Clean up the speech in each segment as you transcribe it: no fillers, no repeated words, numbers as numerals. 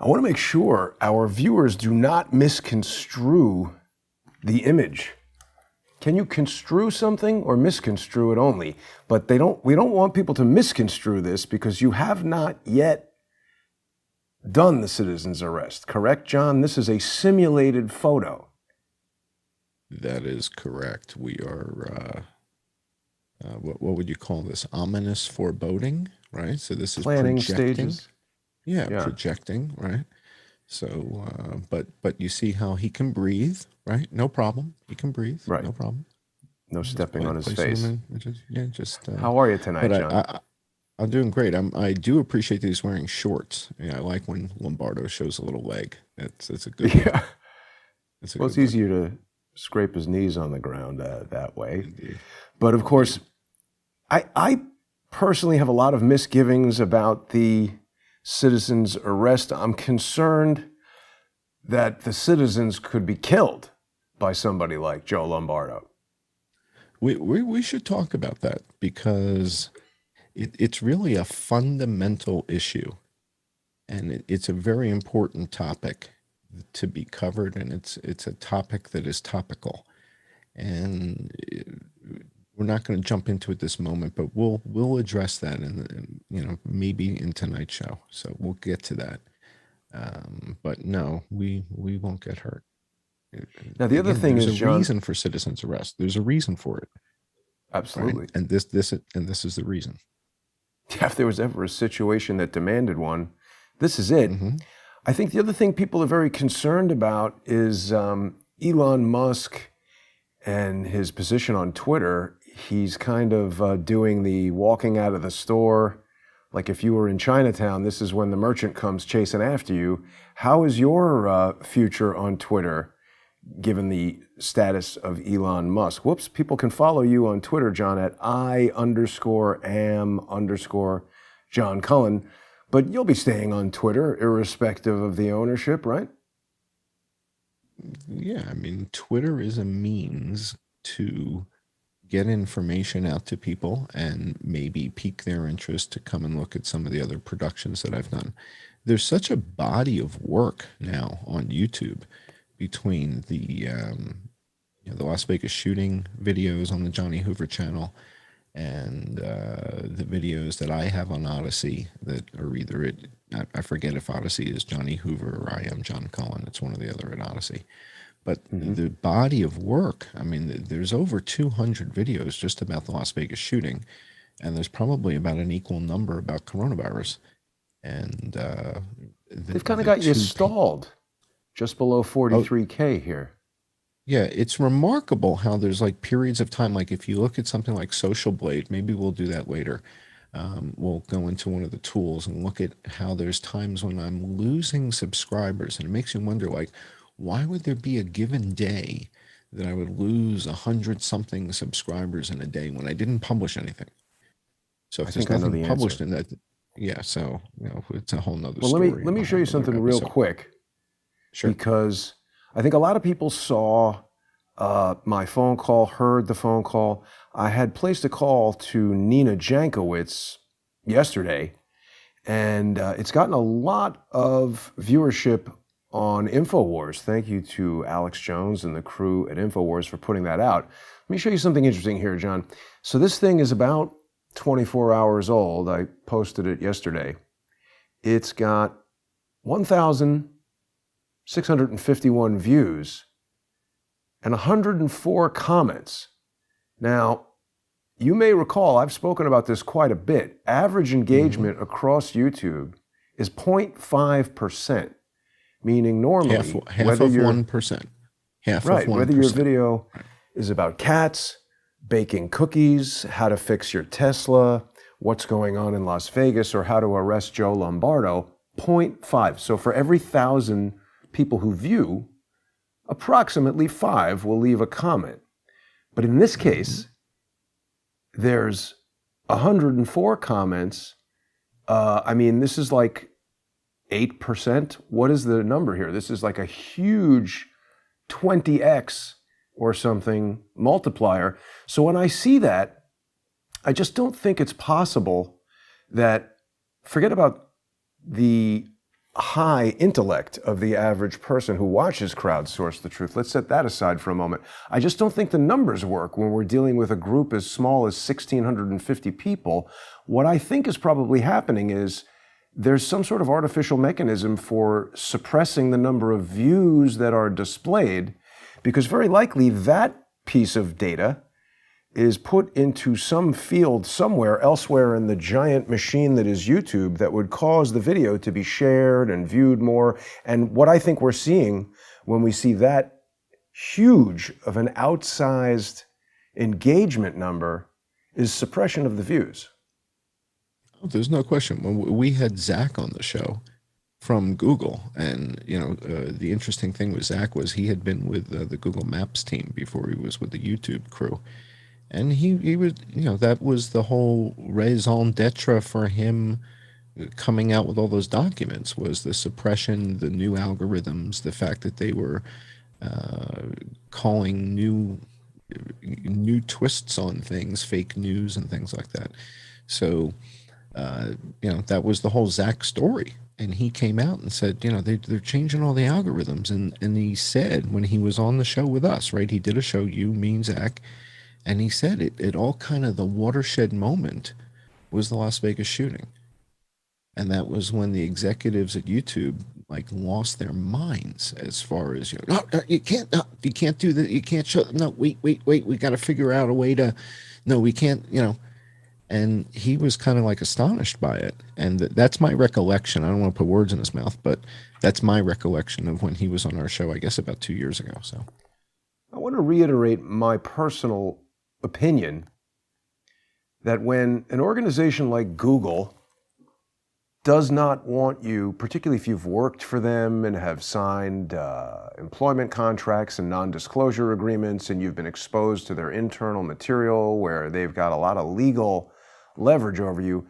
I want to make sure our viewers do not misconstrue the image. Can you construe something or misconstrue it only? But we don't want people to misconstrue this because you have not yet done the citizen's arrest. Correct, John? This is a simulated photo. That is correct. We are, what would you call this? Ominous foreboding, right? So this is Planning projecting. stages. Yeah, projecting, right? So, but you see how he can breathe, right? No problem. He can breathe, right? No problem. No stepping on his face. Just. How are you tonight, John? I'm doing great. I do appreciate that he's wearing shorts. Yeah, I like when Lombardo shows a little leg. It's a good. Yeah. Well, it's easier to scrape his knees on the ground that way. Indeed. But of course, I personally have a lot of misgivings about the citizen's arrest. I'm concerned that the citizens could be killed by somebody like Joe Lombardo. We should talk about that because it's really a fundamental issue, and it's a very important topic to be covered, and it's a topic that is topical, and we're not going to jump into it this moment, but we'll address that in maybe in tonight's show. So we'll get to that. But no, we won't get hurt. Now the other thing is, there's a reason for citizens arrest. There's a reason for it. Absolutely. Right? And this is the reason. Yeah, if there was ever a situation that demanded one, this is it. Mm-hmm. I think the other thing people are very concerned about is Elon Musk and his position on Twitter. He's kind of doing the walking out of the store. Like if you were in Chinatown, this is when the merchant comes chasing after you. How is your future on Twitter, given the status of Elon Musk? Whoops, people can follow you on Twitter, John, at I_am_John Cullen. But you'll be staying on Twitter irrespective of the ownership, right? Yeah, I mean, Twitter is a means to get information out to people and maybe pique their interest to come and look at some of the other productions that I've done. There's such a body of work now on YouTube between the Las Vegas shooting videos on the Johnny Hoover channel and the videos that I have on Odyssey that are either I forget if Odyssey is Johnny Hoover or I Am John Cullen. It's one or the other at Odyssey. But the body of work, I mean, there's over 200 videos just about the Las Vegas shooting, and there's probably about an equal number about coronavirus. And they've kind of got you stalled just below 43K here. Yeah, it's remarkable how there's like periods of time, like if you look at something like Social Blade, maybe we'll do that later. We'll go into one of the tools and look at how there's times when I'm losing subscribers, and it makes you wonder, like, why would there be a given day that I would lose 100-something subscribers in a day when I didn't publish anything? So if there's nothing published in that, yeah, so it's a whole nother story. Well, let me show you something real quick. Sure. Because I think a lot of people saw my phone call, heard the phone call. I had placed a call to Nina Jankowicz yesterday, and it's gotten a lot of viewership on InfoWars. Thank you to Alex Jones and the crew at InfoWars for putting that out. Let me show you something interesting here, John. So this thing is about 24 hours old. I posted it yesterday. It's got 1,651 views and 104 comments. Now, you may recall, I've spoken about this quite a bit. Average engagement across YouTube is 0.5%, meaning normally half of 1%. Half of 1%. Whether your video is about cats, baking cookies, how to fix your Tesla, what's going on in Las Vegas, or how to arrest Joe Lombardo, 0.5. So for every 1,000 people who view, approximately 5 will leave a comment. But in this case, there's 104 comments. This is like 8%. What is the number here? This is like a huge 20x or something multiplier. So when I see that, I just don't think it's possible that, forget about the high intellect of the average person who watches crowdsource the truth. Let's set that aside for a moment. I just don't think the numbers work when we're dealing with a group as small as 1,650 people. What I think is probably happening is there's some sort of artificial mechanism for suppressing the number of views that are displayed, because very likely that piece of data is put into some field somewhere elsewhere in the giant machine that is YouTube that would cause the video to be shared and viewed more. And what I think we're seeing when we see that huge of an outsized engagement number is suppression of the views. Oh, there's no question. When we had Zach on the show from Google, and the interesting thing with Zach was he had been with the Google Maps team before he was with the YouTube crew. And he was, that was the whole raison d'etre for him coming out with all those documents, was the suppression, the new algorithms, the fact that they were calling new twists on things, fake news and things like that. So, that was the whole Zach story. And he came out and said, they're changing all the algorithms. And he said when he was on the show with us, right, he did a show, you, me, and Zach, and he said it all kind of the watershed moment was the Las Vegas shooting. And that was when the executives at YouTube lost their minds as far as, you can't do that. You can't show, no, wait, we got to figure out a way to, no, we can't, and he was kind of astonished by it. And that's my recollection. I don't want to put words in his mouth, but that's my recollection of when he was on our show, I guess about 2 years ago. So I want to reiterate my personal opinion that when an organization like Google does not want you, particularly if you've worked for them and have signed employment contracts and non-disclosure agreements, and you've been exposed to their internal material where they've got a lot of legal leverage over you,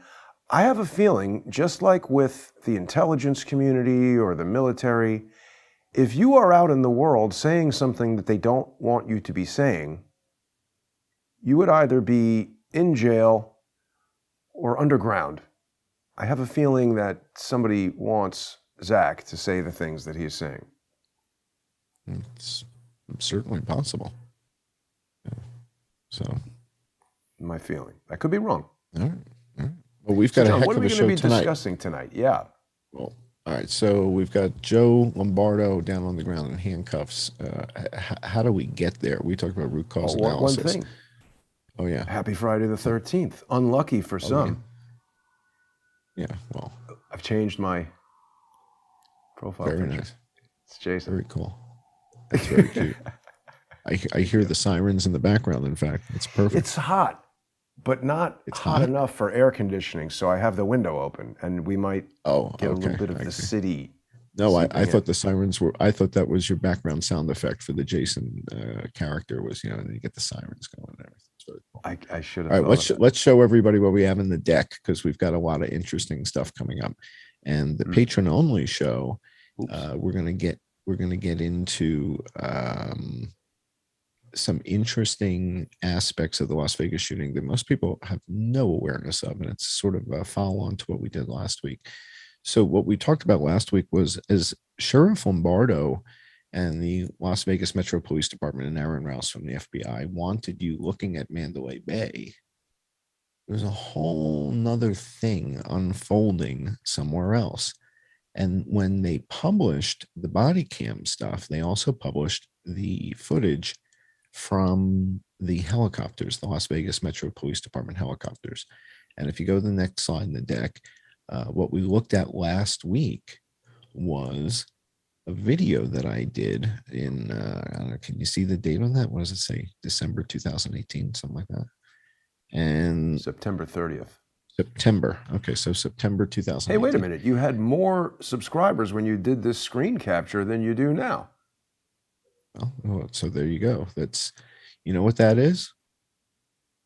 I have a feeling, just like with the intelligence community or the military, if you are out in the world saying something that they don't want you to be saying, you would either be in jail or underground. I have a feeling that somebody wants Zach to say the things that he's saying. It's certainly possible. Yeah. So, my feeling. I could be wrong. All right. Well, we've got a heck of a show tonight. What are we going to be discussing tonight? Yeah. Well, all right. So we've got Joe Lombardo down on the ground in handcuffs. How do we get there? We talked about root cause analysis. One thing. Oh, yeah. Happy Friday the 13th. Unlucky for some. Yeah, well. I've changed my profile picture. Very nice. It's Jason. Very cool. That's very cute. I hear the sirens in the background, in fact. It's perfect. It's hot, but not hot enough for air conditioning, so I have the window open, and we might get a little bit of the city. No, I thought the sirens were, I thought that was your background sound effect for the Jason character was, and you get the sirens going and everything. It's very cool. I should have. All right, let's show everybody what we have in the deck, because we've got a lot of interesting stuff coming up. And the patron only show, we're gonna get into some interesting aspects of the Las Vegas shooting that most people have no awareness of, and it's sort of a follow on to what we did last week. So what we talked about last week was, as Sheriff Lombardo and the Las Vegas Metro Police Department and Aaron Rouse from the FBI wanted you looking at Mandalay Bay, there's a whole nother thing unfolding somewhere else. And when they published the body cam stuff, they also published the footage from the helicopters, the Las Vegas Metro Police Department helicopters. And if you go to the next slide in the deck, what we looked at last week was a video that I did in, I don't know, can you see the date on that? What does it say? December 2018, something like that. And September 30th. September. Okay, so September 2018. Hey, wait a minute. You had more subscribers when you did this screen capture than you do now. Well, so there you go. That's, you know what that is?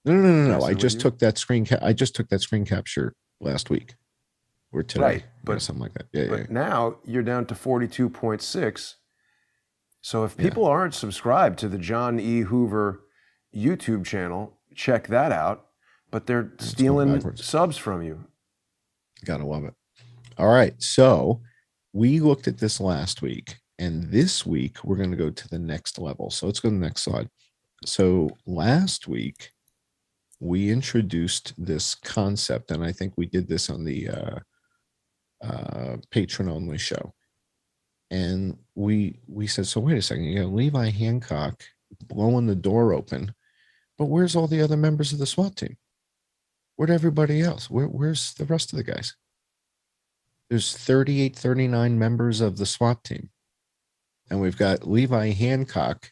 No. I just took that screen capture last week or today, right? But something like that. Yeah. But now you're down to 42.6. So if people aren't subscribed to the John E. Hoover YouTube channel, check that out. But they're stealing subs from you. Gotta love it. All right. So we looked at this last week, and this week we're going to go to the next level. So let's go to the next slide. So last week we introduced this concept, and I think we did this on the patron only show. And we said, so wait a second, you got Levi Hancock blowing the door open, but where's all the other members of the SWAT team? Where'd everybody else? Where's the rest of the guys? There's 38, 39 members of the SWAT team. And we've got Levi Hancock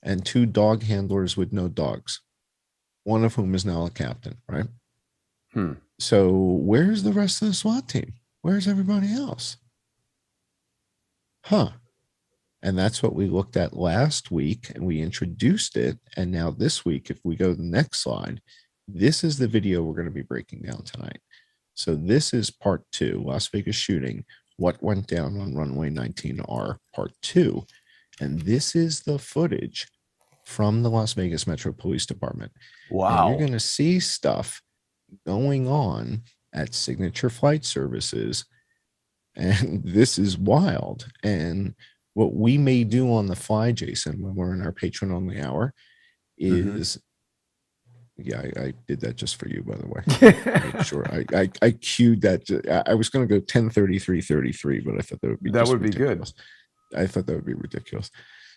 and 2 dog handlers with no dogs, one of whom is now a captain, right? So where's the rest of the SWAT team? Where's everybody else? And that's what we looked at last week, and we introduced it. And now this week, if we go to the next slide, this is the video we're going to be breaking down tonight. So this is part 2, Las Vegas shooting, what went down on runway 19R, part 2. And this is the footage from the Las Vegas Metro Police Department. Wow. And you're going to see stuff going on at Signature Flight Services. And this is wild. And what we may do on the fly, Jason, when we're in our patron only hour is, I did that just for you, by the way. Make sure I queued that. I was going to go 10:33:33, but I thought that would be ridiculous. Good. I thought that would be ridiculous.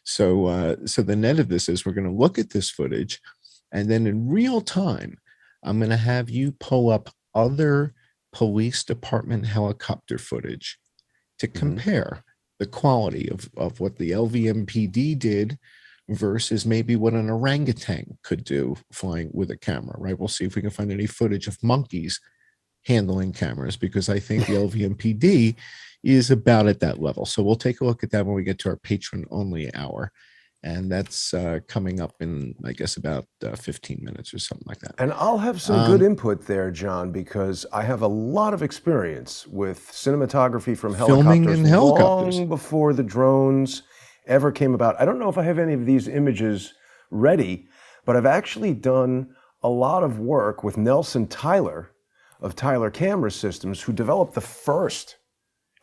So the net of this is we're going to look at this footage, and then in real time, I'm going to have you pull up other police department helicopter footage to compare the quality of what the LVMPD did versus maybe what an orangutan could do flying with a camera, right? We'll see if we can find any footage of monkeys handling cameras, because I think the LVMPD is about at that level. So we'll take a look at that when we get to our patron only hour. And that's coming up in, I guess, about 15 minutes or something like that. And I'll have some good input there, John, because I have a lot of experience with cinematography from filming in helicopters long before the drones ever came about. I don't know if I have any of these images ready, but I've actually done a lot of work with Nelson Tyler of Tyler Camera Systems, who developed the first,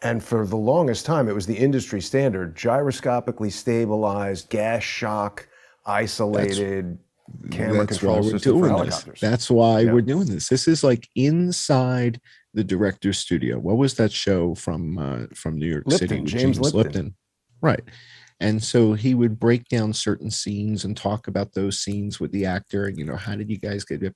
and for the longest time, it was the industry standard, gyroscopically stabilized, gas shock, isolated camera control system for helicopters. That's why we're doing this. This is like inside the director's studio. What was that show from New York City? James Lipton. Right. And so he would break down certain scenes and talk about those scenes with the actor. And, how did you guys get it?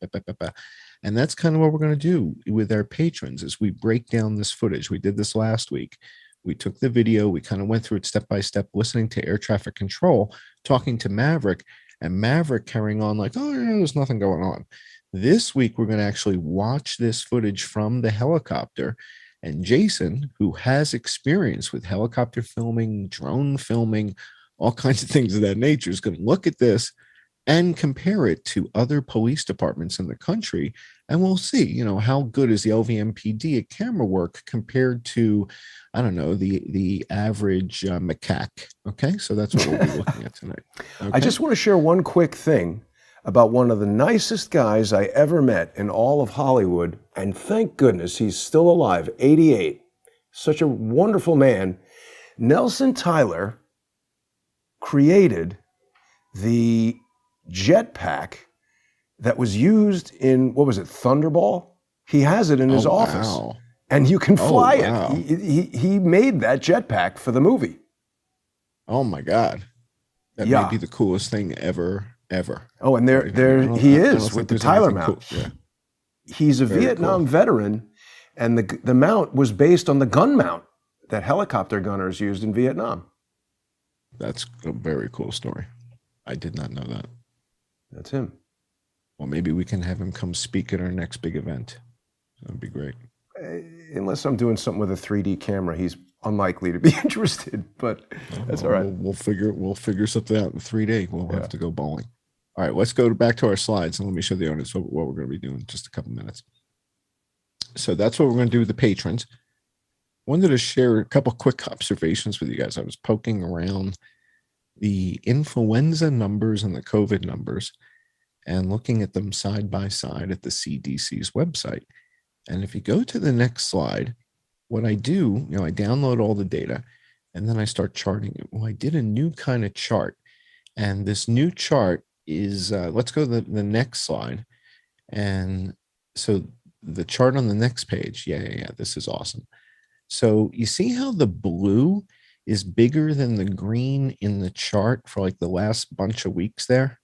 And that's kind of what we're going to do with our patrons is we break down this footage. We did this last week. We took the video. We kind of went through it step by step, listening to air traffic control, talking to Maverick, and Maverick carrying on like, oh, yeah, there's nothing going on. This week, we're going to actually watch this footage from the helicopter. And Jason, who has experience with helicopter filming, drone filming, all kinds of things of that nature, is going to look at this and compare it to other police departments in the country. And we'll see, how good is the LVMPD at camera work compared to, I don't know, the average macaque. Okay, so that's what we'll be looking at tonight. Okay? I just want to share one quick thing about one of the nicest guys I ever met in all of Hollywood, and thank goodness he's still alive, 88. Such a wonderful man. Nelson Tyler created the jetpack that was used in, Thunderball? He has it in his office. Wow. And you can fly it. He made that jetpack for the movie. Oh my God. That may be the coolest thing ever. Oh, and there he is with the Tyler mount. Cool. Yeah. He's a Vietnam veteran, and the mount was based on the gun mount that helicopter gunners used in Vietnam. That's a very cool story. I did not know that. That's him. Well, maybe we can have him come speak at our next big event. That would be great. Unless I'm doing something with a 3D camera, he's unlikely to be interested, but that's all right. We'll figure something out in 3D. We'll have to go bowling. All right, let's go back to our slides and let me show the audience what we're going to be doing in just a couple minutes. So that's what we're going to do with the patrons. Wanted to share a couple quick observations with you guys. I was poking around the influenza numbers and the COVID numbers and looking at them side by side at the CDC's website. And if you go to the next slide, what I do, I download all the data and then I start charting it. Well, I did a new kind of chart, and this new chart is, let's go to the next slide. And so the chart on the next page, yeah, this is awesome. So you see how the blue is bigger than the green in the chart for like the last bunch of weeks there?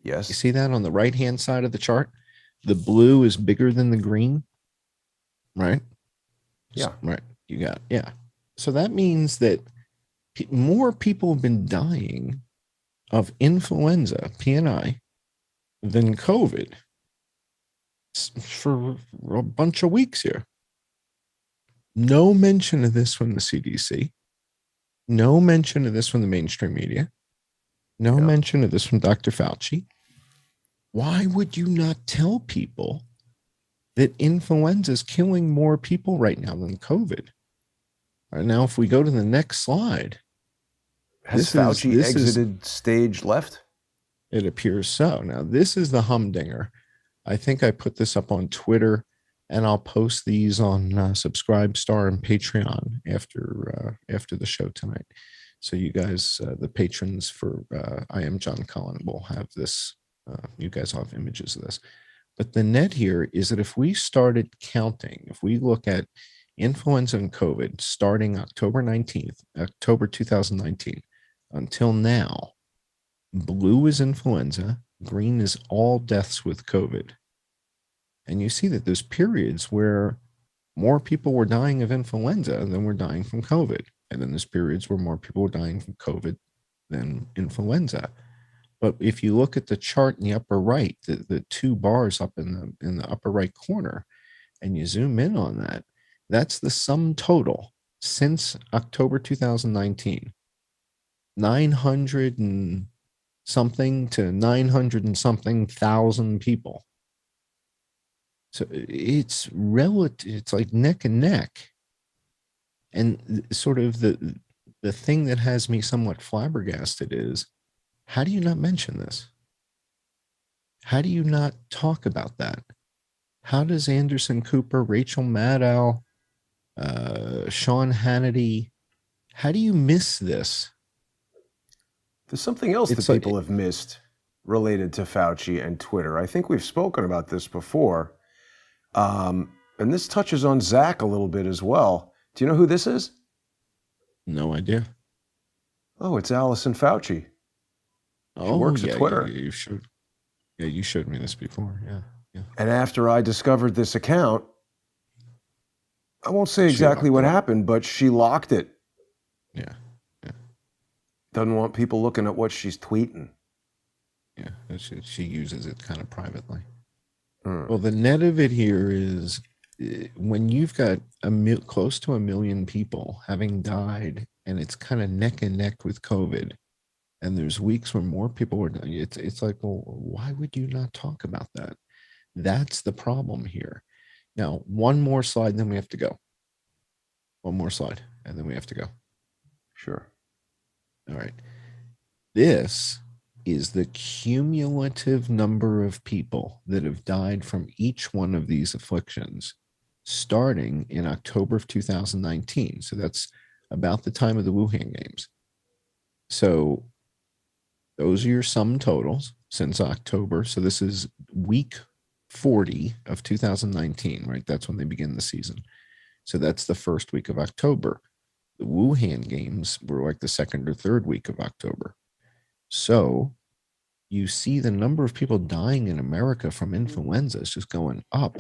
Yes. You see that on the right-hand side of the chart? The blue is bigger than the green, right? Yeah. Right. You got, yeah. So that means that more people have been dying of influenza, PNI, than COVID for a bunch of weeks here. No mention of this from the CDC. No mention of this from the mainstream media. No mention of this from Dr. Fauci. Why would you not tell people that influenza is killing more people right now than COVID? Now, if we go to the next slide, Has Fauci exited stage left? It appears so. Now, this is the humdinger. I think I put this up on Twitter, and I'll post these on Subscribestar and Patreon after the show tonight. So you guys, the patrons for I Am John Cullen, will have this. You guys will have images of this. But the net here is that if we started counting, if we look at influenza and COVID starting October 19th, October 2019, until now, blue is influenza, green is all deaths with COVID. And you see that there's periods where more people were dying of influenza than were dying from COVID. And then there's periods where more people were dying from COVID than influenza. But if you look at the chart in the upper right, the two bars up in the upper right corner, and you zoom in on that, that's the sum total since October 2019. 900 and something to 900 and something thousand people. So it's relative, it's like neck and neck. And sort of the thing that has me somewhat flabbergasted is, how do you not mention this? How do you not talk about that? How does Anderson Cooper, Rachel Maddow, Sean Hannity, how do you miss this? There's something else that people have missed related to Fauci and Twitter. I think we've spoken about this before. And this touches on Zach a little bit as well. Do you know who this is? No idea. Oh, it's Allison Fauci. She works at Twitter. You showed me this before. Yeah. And after I discovered this account, I won't say exactly what happened, but she locked it. Yeah. Doesn't want people looking at what she's tweeting. Yeah, she uses it kind of privately. Well, the net of it here is when you've got close to 1 million people having died, and it's kind of neck and neck with COVID, and there's weeks where more people were dying, it's like, well, why would you not talk about that? That's the problem here. Now, one more slide, and then we have to go. One more slide, and then we have to go. Sure. All right. This is the cumulative number of people that have died from each one of these afflictions starting in October of 2019. So that's about the time of the Wuhan Games. So those are your sum totals since October. So this is week 40 of 2019, right? That's when they begin the season. So that's the first week of October. The Wuhan Games were like the second or third week of October. So you see the number of people dying in America from influenza is just going up.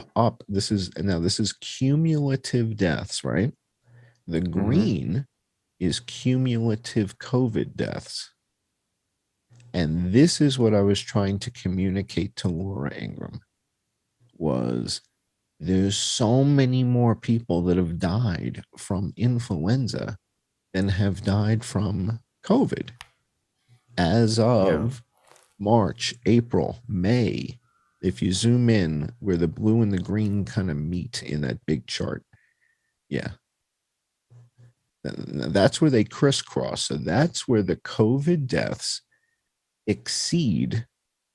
This is cumulative deaths, right? The green is cumulative COVID deaths. And this is what I was trying to communicate to Laura Ingraham, was there's so many more people that have died from influenza than have died from COVID. As of March, April, May, if you zoom in where the blue and the green kind of meet in that big chart, that's where they crisscross. So that's where the COVID deaths exceed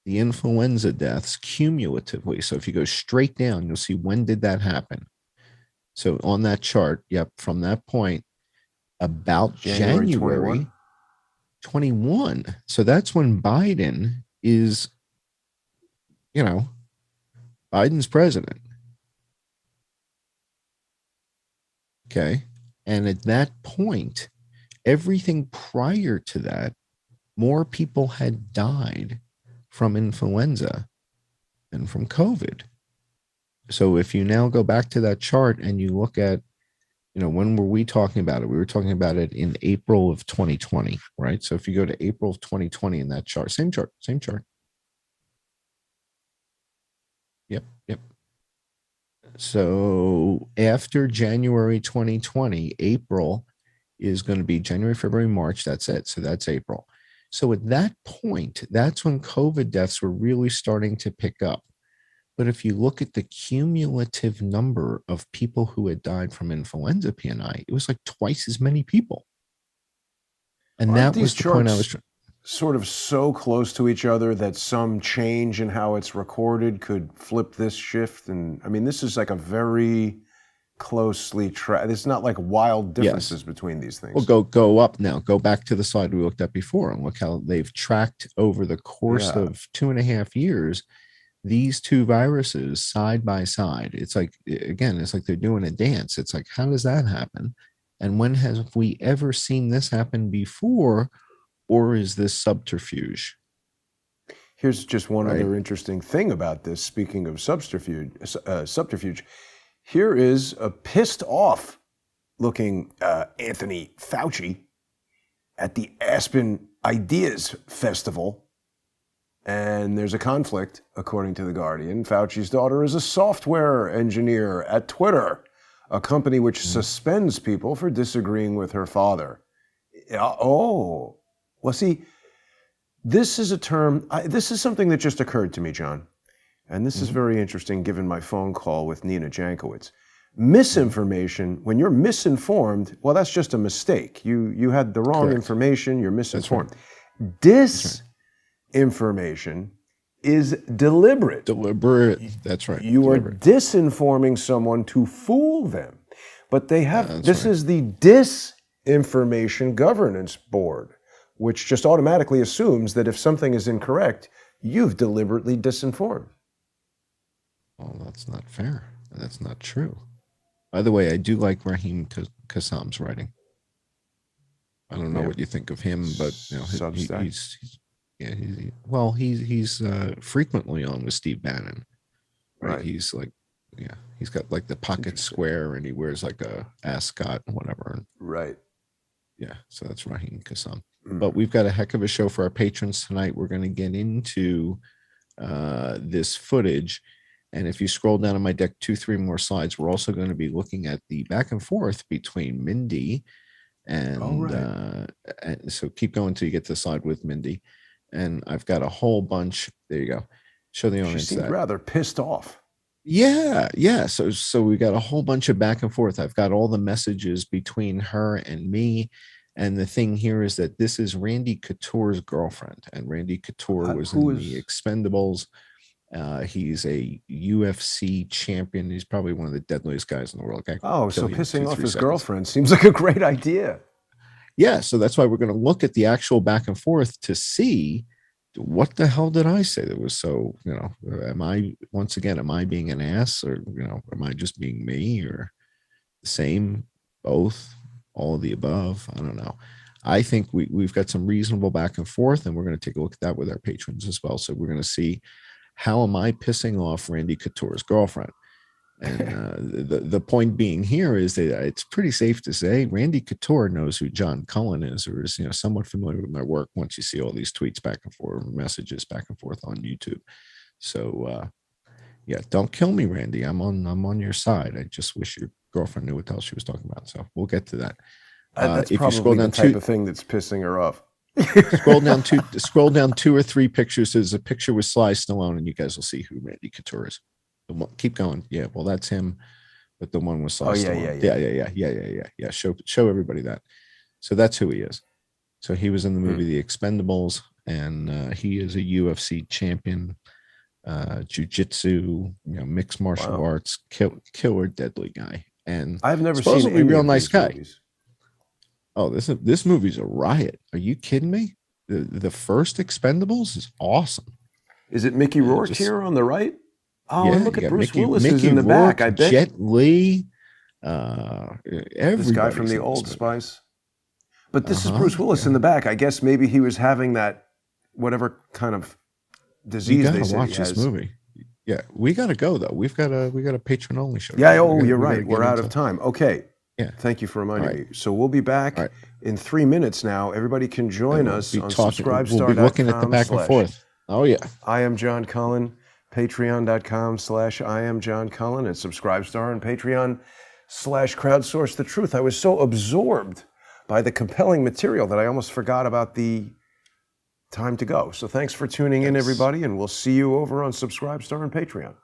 the influenza deaths cumulatively. So if you go straight down, you'll see when did that happen. So on that chart, yep, from that point, about January January 21. 21. So that's when Biden is, you know, Biden's president. Okay. And at that point, everything prior to that, more people had died from influenza than from COVID. So if you now go back to that chart and you look at, when were we talking about it? We were talking about it in April of 2020, right? So if you go to April of 2020 in that chart, same chart, same chart. Yep, yep. So after January 2020, April is going to be January, February, March. That's it. So that's April. So at that point, that's when COVID deaths were really starting to pick up. But if you look at the cumulative number of people who had died from influenza PNI, it was like twice as many people. And Aren't that these was the point I was charts sort of so close to each other that some change in how it's recorded could flip this shift? And I mean, this is like a very closely tracked. It's not like wild differences between these things. Well, go up now. Go back to the slide we looked at before and look how they've tracked over the course of 2.5 years these two viruses side by side. It's like, again, it's like they're doing a dance. It's like, how does that happen? And when have we ever seen this happen before? Or is this subterfuge? Here's just one other interesting thing about this. Speaking of subterfuge, here is a pissed off looking Anthony Fauci at the Aspen Ideas Festival. And there's a conflict, according to The Guardian. Fauci's daughter is a software engineer at Twitter, a company which suspends people for disagreeing with her father. Well, see, this is a term, this is something that just occurred to me, John. And this is very interesting given my phone call with Nina Jankowicz. Misinformation, when you're misinformed, well, that's just a mistake. You had the wrong information, you're misinformed. Disinformation is deliberate. That's right. You are disinforming someone to fool them. But they have, this is the Disinformation Governance Board, which just automatically assumes that if something is incorrect, you've deliberately disinformed. Well, that's not fair. That's not true. By the way, I do like Raheem Kassam's writing. I don't know what you think of him, but he's frequently on with Steve Bannon. Right? He's like, he's got like the pocket square, and he wears like a ascot and whatever. Right. Yeah, so that's Raheem Kassam. But we've got a heck of a show for our patrons tonight. We're going to get into this footage. And if you scroll down on my deck 2-3 more slides, we're also going to be looking at the back and forth between Mindy and so keep going until you get to the slide with Mindy. And I've got a whole bunch. There you go. Show the audience that. She seemed rather pissed off. Yeah. So we got a whole bunch of back and forth. I've got all the messages between her and me. And the thing here is that this is Randy Couture's girlfriend. And Randy Couture was in the Expendables. He's a UFC champion. He's probably one of the deadliest guys in the world. So pissing off his girlfriend seems like a great idea. Yeah, so that's why we're going to look at the actual back and forth to see what the hell did I say that was so, am I being an ass, or, am I just being me, or the same, both, all of the above? I don't know. I think we've got some reasonable back and forth, and we're going to take a look at that with our patrons as well. So we're going to see, how am I pissing off Randy Couture's girlfriend? And the point being here is that it's pretty safe to say Randy Couture knows who John Cullen is, or is somewhat familiar with my work. Once you see all these tweets back and forth, messages back and forth on YouTube. So don't kill me, Randy. I'm on your side. I just wish your girlfriend knew what the hell she was talking about. So we'll get to that. That's probably the type of thing that's pissing her off. Scroll down 2 or 3 pictures. There's a picture with Sly Stallone, and you guys will see who Randy Couture is. Keep going. Yeah, well, that's him, but the one with Sly Stallone. Yeah. Show everybody that. So that's who he is. So he was in the movie The Expendables, and he is a UFC champion, jiu-jitsu, mixed martial arts, killer, deadly guy. and I've never seen supposedly any real of nice these guy. movies. Oh, this movie's a riot. Are you kidding me? The first Expendables is awesome. Is it Mickey Rourke Just here on the right? Oh, and yeah, look you at got Bruce Mickey Willis is Mickey in the Rourke, back. I bet Jet Li, this guy from everybody's the in Old this movie. Spice. But this is Bruce Willis in the back. I guess maybe he was having that whatever kind of You disease they gotta say watch he this has. movie. Yeah, we gotta go though. We got a patron only show. Yeah, We oh, gotta- you're we right. gotta We're get out of into- time. Okay. Yeah. Thank you for reminding All right. me. So we'll be back All right. in 3 minutes now. Everybody can join us on subscribestar.com. We'll be looking at the back and forth. Oh yeah. I am John Cullen, patreon.com/I am John Cullen, and Subscribestar and Patreon/crowdsource the truth. I was so absorbed by the compelling material that I almost forgot about the time to go. So thanks for tuning in, everybody, and we'll see you over on Subscribestar and Patreon.